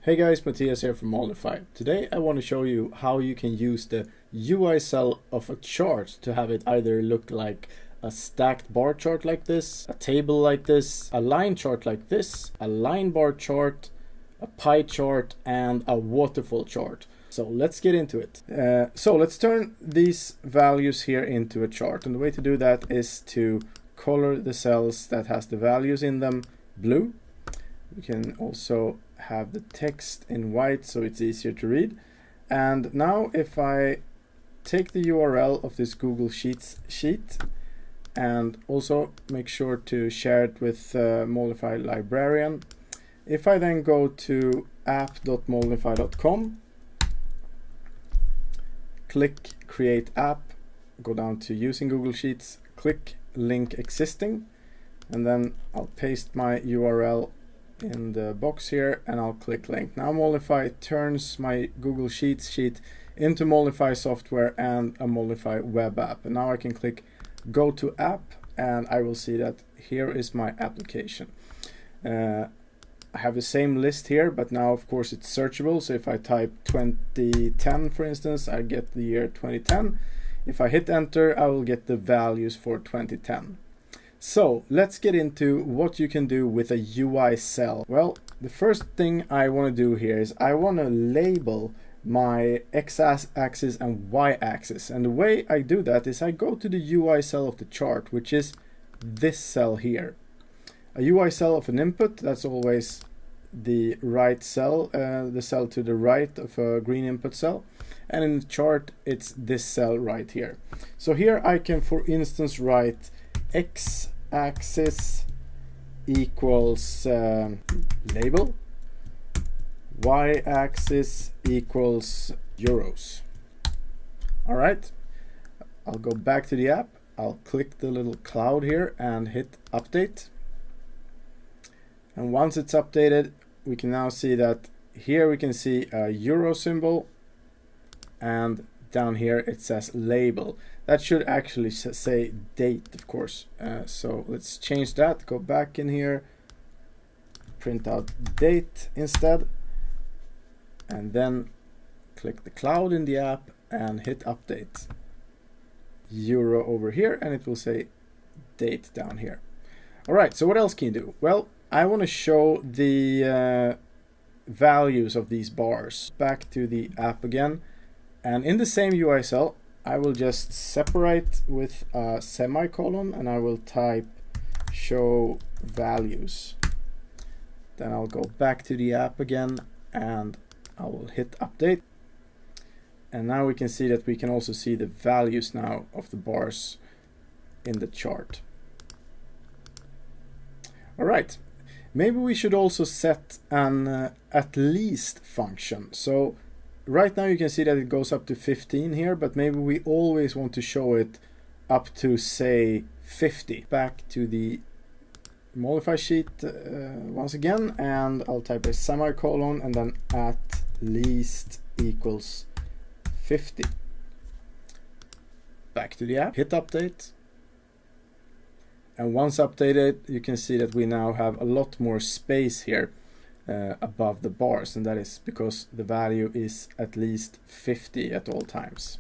Hey guys, Matthias here from Moldify. Today I want to show you how you can use the UI cell of a chart to have it either look like a stacked bar chart like this, a table like this, a line chart like this, a line bar chart, a pie chart, and a waterfall chart. So let's get into it. So let's turn these values here into a chart, and the way to do that is to color the cells that has the values in them blue. You can also have the text in white so it's easier to read. And now if I take the URL of this Google Sheets sheet and also make sure to share it with Moldify Librarian. If I then go to app.moldify.com, click Create App, go down to Using Google Sheets, click Link Existing, and then I'll paste my URL in the box here and I'll click Link. Now Moldify turns my Google Sheets sheet into Moldify software and a Moldify web app. And now I can click Go to App and I will see that here is my application. I have the same list here, but now of course it's searchable. So if I type 2010 for instance, I get the year 2010. If I hit enter, I will get the values for 2010. So let's get into what you can do with a UI cell. Well, the first thing I want to do here is I want to label my x-axis and y-axis, and the way I do that is I go to the UI cell of the chart, which is this cell here. A UI cell of an input, that's always the right cell, the cell to the right of a green input cell, and in the chart it's this cell right here. So here I can, for instance, write x-axis equals label, y-axis equals euros. All right, I'll go back to the app, I'll click the little cloud here and hit update. And once it's updated, we can now see that here we can see a euro symbol, and down here it says label. That should actually say date, of course. So let's change that, go back in here, print out date instead, and then click the cloud in the app and hit update. Euro over here, and it will say date down here. All right, so what else can you do? Well, I want to show the values of these bars. Back to the app again, and in the same UI cell, I will just separate with a semicolon and I will type show values. Then I'll go back to the app again and I will hit update. And now we can see that we can also see the values now of the bars in the chart. All right, maybe we should also set an at least function. So right now you can see that it goes up to 15 here, but maybe we always want to show it up to, say, 50. Back to the Moldify sheet once again, and I'll type a semicolon and then at least equals 50. Back to the app, hit update. And once updated, you can see that we now have a lot more space here above the bars, and that is because the value is at least 50 at all times.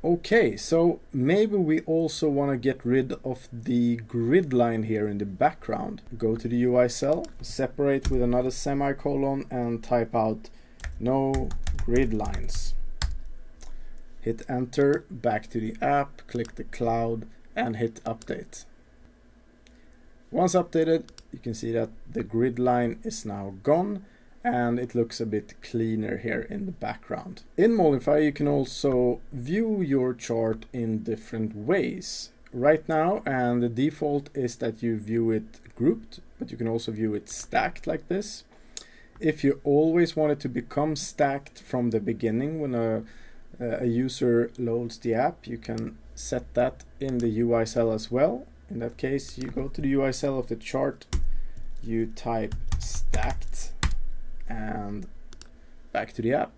Okay, so maybe we also want to get rid of the grid line here in the background. Go to the UI cell, separate with another semicolon and type out no grid lines. Hit enter, back to the app, click the cloud and hit update. Once updated, you can see that the grid line is now gone and it looks a bit cleaner here in the background. In Moldify, you can also view your chart in different ways. Right now, and the default is that you view it grouped, but you can also view it stacked like this. If you always want it to become stacked from the beginning when a user loads the app, you can set that in the UI cell as well. In that case, you go to the UI cell of the chart, you type stacked and back to the app,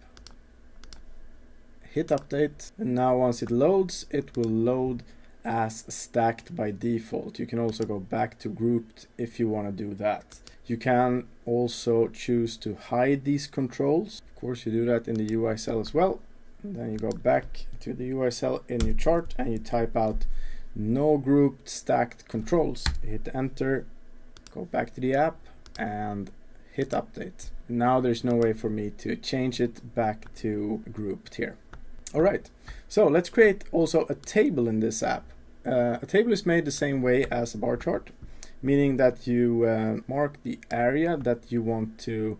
hit update, and now once it loads, it will load as stacked by default. You can also go back to grouped if you want to do that. You can also choose to hide these controls. Of course, you do that in the UI cell as well. And then you go back to the UI cell in your chart and you type out no grouped stacked controls. Hit enter, go back to the app and hit update. Now there's no way for me to change it back to grouped here. All right, so let's create also a table in this app. A table is made the same way as a bar chart, meaning that you mark the area that you want to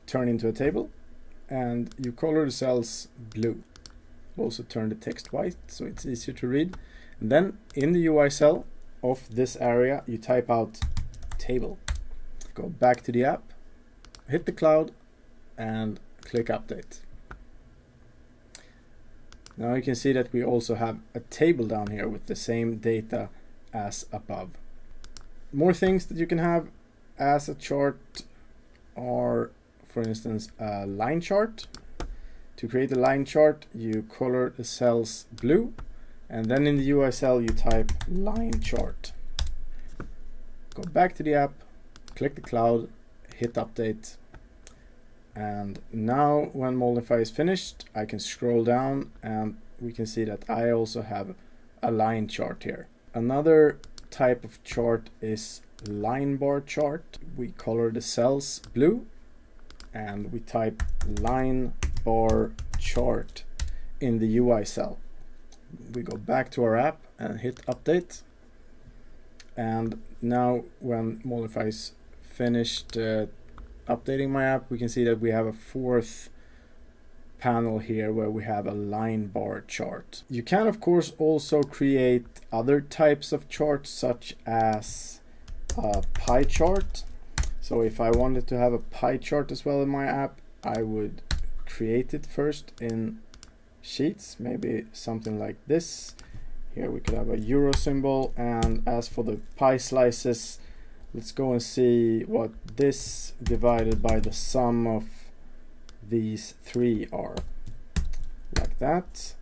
turn into a table and you color the cells blue. Also turn the text white so it's easier to read. And then in the UI cell of this area you type out table. Go back to the app, hit the cloud and click update. Now you can see that we also have a table down here with the same data as above. More things that you can have as a chart are, for instance, a line chart. To create a line chart, you color the cells blue, and then in the UI cell you type line chart. Go back to the app, click the cloud, hit update. And now when Moldify is finished, I can scroll down and we can see that I also have a line chart here. Another type of chart is line bar chart. We color the cells blue and we type line bar chart in the UI cell. We go back to our app and hit update. And now when Moldify is finished updating my app, we can see that we have a fourth panel here where we have a line bar chart. You can of course also create other types of charts such as a pie chart. So if I wanted to have a pie chart as well in my app, I would create it first in Sheets, maybe something like this. Here we could have a euro symbol, and as for the pie slices, let's go and see what this divided by the sum of these three are. Like that.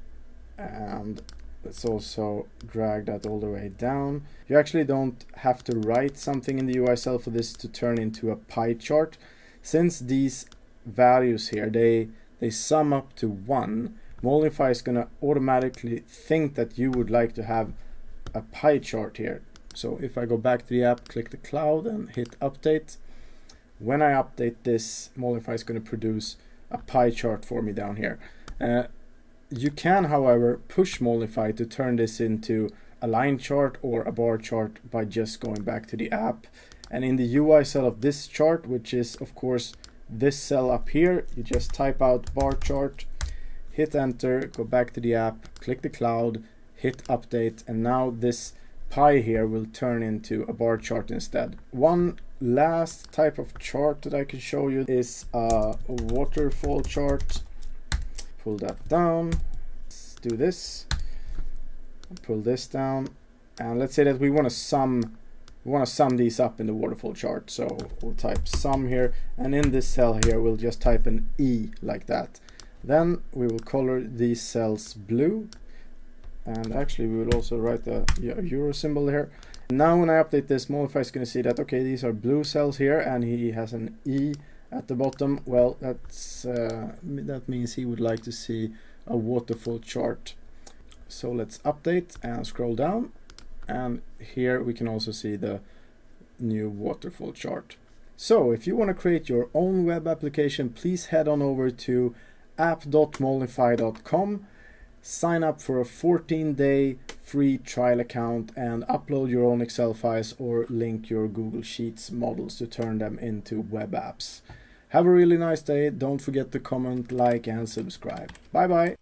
And let's also drag that all the way down. You actually don't have to write something in the UI cell for this to turn into a pie chart. Since these values here, they sum up to 1, Moldify is going to automatically think that you would like to have a pie chart here. So if I go back to the app, click the cloud and hit update, when I update this, Moldify is going to produce a pie chart for me down here. You can, however, push Moldify to turn this into a line chart or a bar chart by just going back to the app. And in the UI cell of this chart, which is of course this cell up here, you just type out bar chart, hit enter, go back to the app, click the cloud, hit update, and now this pie here will turn into a bar chart instead. One last type of chart that I can show you is a waterfall chart. Pull that down, let's do this, pull this down, and let's say that we want to sum these up in the waterfall chart. So we'll type sum here, and in this cell here we'll just type an E like that. Then we will color these cells blue, and actually we will also write a euro symbol here. Now when I update this, Moldify is going to see that okay, these are blue cells here and he has an E at the bottom. Well, that means he would like to see a waterfall chart. So let's update and scroll down, and here we can also see the new waterfall chart. So if you want to create your own web application, please head on over to app.moldify.com, sign up for a 14-day free trial account and upload your own Excel files or link your Google Sheets models to turn them into web apps. Have a really nice day. Don't forget to comment, like and subscribe. Bye bye.